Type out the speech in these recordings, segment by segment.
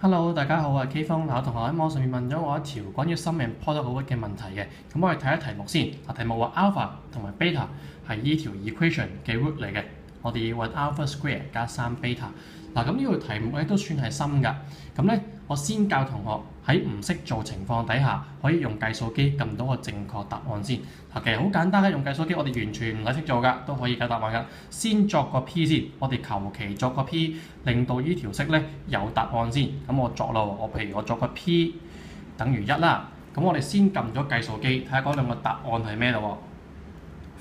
Hello，大家好，我係 K 風。有同學喺網上面問咗我一條關於 sum and product 嘅問題嘅，咁我哋睇一題目先。題目話 alpha 同埋 beta 係呢條 equation 嘅 root 嚟嘅，我哋要揾 alpha square 加3 beta。咁呢條題目咧都算係深㗎。咁咧我先教同學喺唔識做情況底下，可以用計數機撳到個正確答案先。其實好簡單嘅，用計數機我哋完全唔使識做㗎，都可以計答案㗎。先作個 P 先，我哋求其作個 P，令到呢條式咧有答案先。咁我作咯，譬如我作個 P 等於1啦。咁我哋先撳咗計數機，睇下嗰兩個答案係咩咯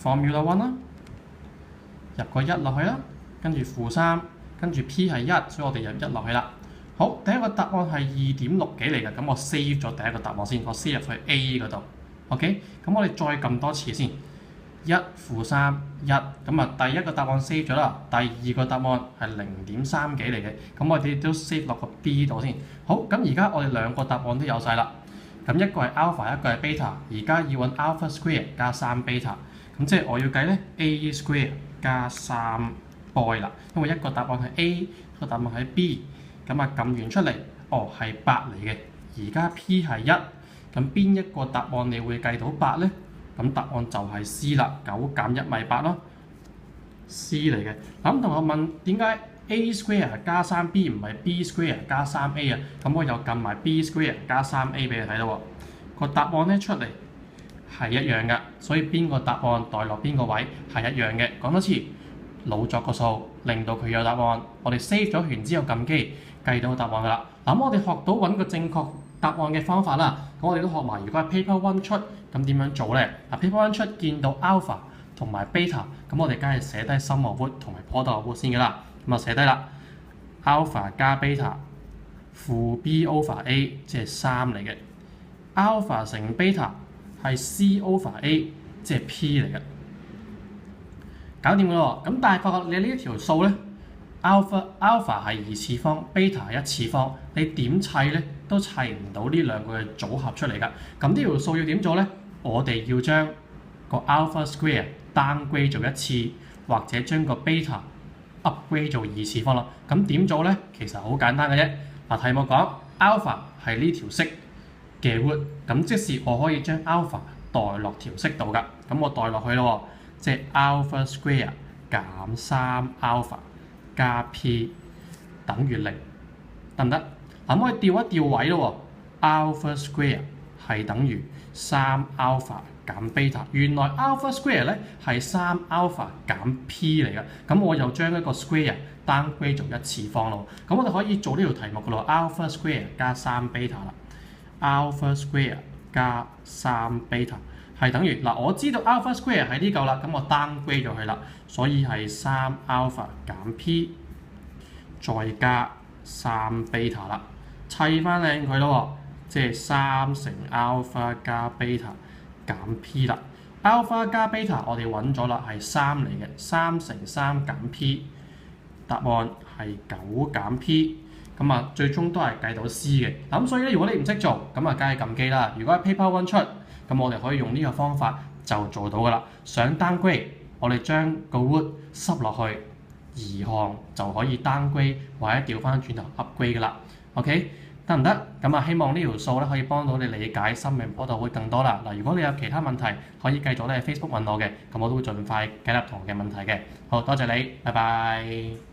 ？Formula 1啦，入個1落去啦，跟住-3，跟住 P 係1，所以我哋入1落去啦。好，第一個答案係2.6幾嚟嘅，咁我 save 咗第一個答案先，我 save 入去 A 嗰度。OK，咁我哋再撳多次先，1-3-1，咁第一個答案 save 咗啦，第二個答案係0.3幾嚟嘅，咁我哋都 save 落個 B 度先。好，咁而家我哋兩個答案都有晒啦，咁一個係 alpha， 一個係 beta， 而家要揾 alpha square 加3 beta， 咁即係我要計咧 A square 加3 boy 啦，因為一個答案係 A， 一個答案係 B。咁撳完出嚟，係8嚟嘅。而家 P 係1，咁邊一個答案你會計到8呢？咁答案就係 C 啦，9減1咪8咯 ，C 嚟嘅。咁同學問點解 A square 加3B 唔係 B square 加3A 啊？咁我又撳埋 B square 加3A 俾你睇咯喎。個答案咧出嚟係一樣嘅，所以邊個答案代落邊個位係一樣嘅。講多次，老作個數，令到佢有答案。我哋 save 咗完之後撳機。計到答案㗎啦，咁我哋學到揾個正確答案嘅方法啦。咁我哋都學埋，如果係 paper one 出，咁點樣做咧？paper one 出見到 alpha 同埋 beta， 咁我哋梗係寫低 sum of root 同埋 product of root 先㗎啦。咁寫低啦 ，alpha 加 beta 負 b over a 即係3嚟嘅 ，alpha 乘 beta 係 c over a 即係 p 嚟嘅，搞掂㗎喎。咁但係發覺你呢一條數咧。alpha 係2次方 ，beta 係1次方，你點砌咧都砌唔到呢兩個嘅組合出嚟㗎。咁呢條數要點做咧？我哋要將個 alpha square downgrade 做1次，或者將個 beta upgrade 做2次方咯。咁點做咧？其實好簡單嘅啫。題目講 alpha 係呢條式嘅 root， 咁即是我可以將 alpha 代落條式度㗎。咁我代落去咯，即係 alpha square 減3 alpha。加 P 等於0，得唔得？咁我哋調一調位咯喎 ，alpha square 係等於3 alpha 減 beta。原來 alpha square 咧係3 alpha 減 P 嚟嘅，咁我又將一個 square downgrade 做1次方咯。咁我哋可以做呢條題目嘅咯 ，alpha square 加3 beta 啦 ，alpha square 加3 beta 係等於我知道 alpha square 喺呢嚿啦，咁我 downgrade 咗佢啦，所以係3 alpha 減 P 再加3 beta 啦，砌翻靚佢咯喎，即係3乘 alpha 加 beta 減 P 啦。alpha 加 beta 我哋揾咗啦，係3嚟嘅，3乘3減 P， 答案係9減 P。咁最終都係計到 C 嘅。咁所以咧，如果你唔識做，咁梗係撳機啦。如果係 paper one 出，咁我哋可以用呢個方法就做到㗎啦。想 downgrade，我哋將個 root 濕落去移項就可以 downgrade，或者調翻轉頭 upgrade 㗎啦。OK， 得唔得？咁希望呢條數咧可以幫到你理解sum and product會更多啦。如果你有其他問題，可以繼續喺 Facebook 問我嘅，咁我都會盡快解答同學嘅問題嘅。好多謝你，拜拜。